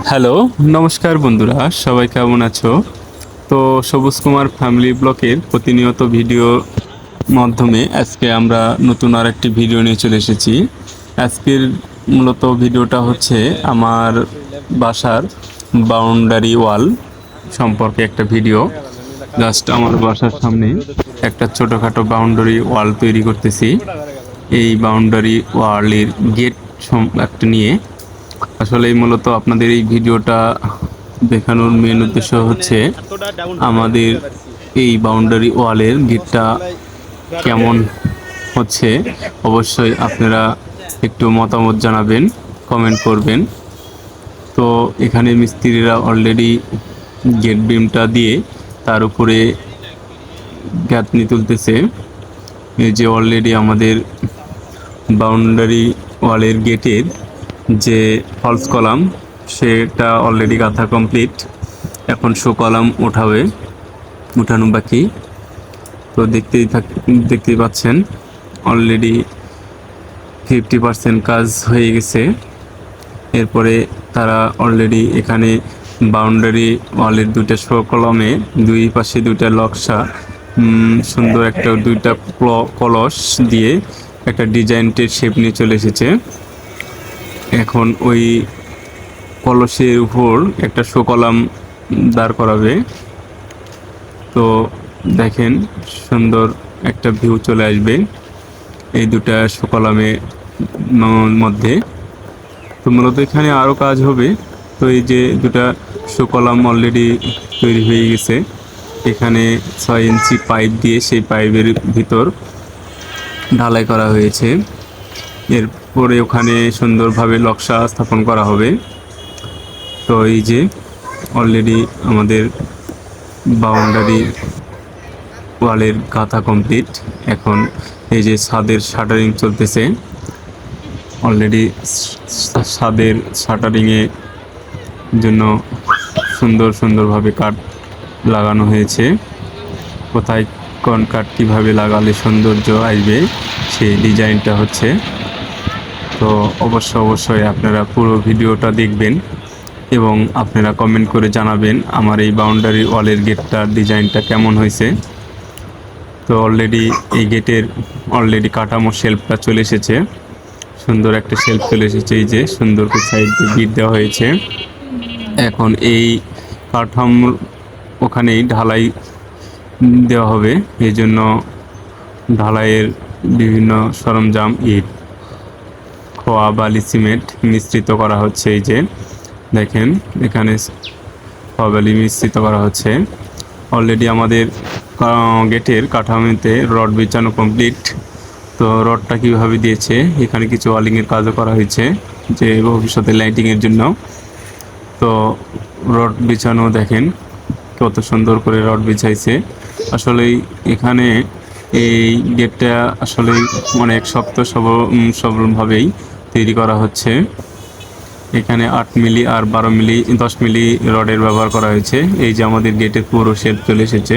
Hello, নমস্কার বন্ধুরা, সবাই কেমন আছো? তো সবুজ কুমার ফ্যামিলি ব্লকের প্রতিনিয়ত ভিডিও মাধ্যমে আজকে আমরা নতুন আরেকটি ভিডিও নিয়ে চলে এসেছি। আজকের মূলত ভিডিওটা হচ্ছে আমার বাসার বাউন্ডারি ওয়াল সম্পর্কে একটা ভিডিও। জাস্ট আমার বাসার সামনে একটা ছোটোখাটো বাউন্ডারি ওয়াল তৈরি করতেছি। এই বাউন্ডারি ওয়ালের গেট একটা নিয়ে আসলে মূলত আপনাদের এই ভিডিওটা দেখানোর মেন উদ্দেশ্য হচ্ছে আমাদের এই বাউন্ডারি ওয়ালের গেটটা কেমন হচ্ছে। অবশ্যই আপনারা একটু মতামত জানাবেন, কমেন্ট করবেন। তো এখানে মিস্ত্রিরা অলরেডি গেট বিমটা দিয়ে তার উপরে গাঁথনি তুলতেছে। এই যে অলরেডি আমাদের বাউন্ডারি ওয়ালের গেটের যে ফলস কলাম সেটা অলরেডি গাঁথা কমপ্লিট। এখন শো কলাম উঠানো বাকি। তো দেখতেই পাচ্ছেন অলরেডি 50% কাজ হয়ে গেছে। এরপরে তারা অলরেডি এখানে বাউন্ডারি ওয়ালের দুইটা শো কলামে দুই পাশে দুইটা নকশা সুন্দর একটা দুইটা কলস দিয়ে একটা ডিজাইনটের শেপ নিয়ে চলে এসেছে। এখন ওই কলসের উপর একটা শো কলাম দাঁড় করাবে। তো দেখেন সুন্দর একটা ভিউ চলে আসবে এই দুটা শো কলামের মধ্যে। তো মূলত এখানে আরও কাজ হবে। তো এই যে দুটা শো কলাম অলরেডি তৈরি হয়ে গেছে। এখানে 6 ইঞ্চি পাইপ দিয়ে সেই পাইপের ভিতর ঢালাই করা হয়েছে। এরপরে ওখানে সুন্দরভাবে নকশা স্থাপন করা হবে। তো এই যে অলরেডি আমাদের বাউন্ডারি ওয়ালের গাঁথা কমপ্লিট। এখন এই যে ছাদের শাটারিং চলতেছে। অলরেডি ছাদের শাটারিংয়ের জন্য সুন্দরভাবে কাঠ লাগানো হয়েছে। কোথায় কোন কাঠ কীভাবে লাগালে সৌন্দর্য আসবে সেই ডিজাইনটা হচ্ছে। তো অবশ্যই আপনারা পুরো ভিডিওটা দেখবেন এবং আপনারা কমেন্ট করে জানাবেন আমার এই বাউন্ডারি ওয়ালের গেটটার ডিজাইনটা কেমন হয়েছে। তো অলরেডি এই গেটের অলরেডি কাঠামো শেলফটা চলে এসেছে। সুন্দর একটা শেলফ চলে এসেছে। এই যে সুন্দর করে সাইড দিয়ে বিট দেওয়া হয়েছে। এখন এই কাঠামোর ওখানেই ঢালাই দেওয়া হবে। এই জন্য ঢালাইয়ের বিভিন্ন সরঞ্জাম ইট, খোয়া, বালি, সিমেন্ট মিশ্রিত করা হচ্ছে। এই যে দেখেন এখানে খোয়া বালি মিশ্রিত করা হচ্ছে। অলরেডি আমাদের গেটের কাঠামোতে রড বিছানো কমপ্লিট। তো রডটা কীভাবে দিয়েছে, এখানে কিছু ওয়ালিংয়ের কাজও করা হয়েছে যে ভবিষ্যতে লাইটিংয়ের জন্য। তো রড বিছানো দেখেন কত সুন্দর করে রড বিছাইছে। আসলেই এখানে এই গেটটা আসলেই অনেক শক্ত সবলভাবেই তৈরি করা হচ্ছে। এখানে 8 মিলি আর 12 মিলি 10 মিলি রডের ব্যবহার করা হয়েছে। এই যে আমাদের গেটের পুরো শেপ চলে এসেছে।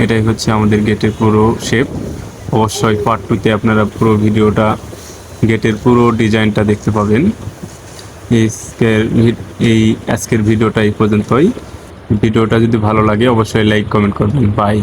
এটাই হচ্ছে আমাদের গেটের পুরো শেপ। অবশ্যই পার্ট 2-তে আপনারা পুরো ভিডিওটা গেটের পুরো ডিজাইনটা দেখতে পাবেন। এই আজকের ভিডিওটা এই পর্যন্তই। ভিডিওটা যদি ভালো লাগে অবশ্যই লাইক কমেন্ট করবেন। বাই।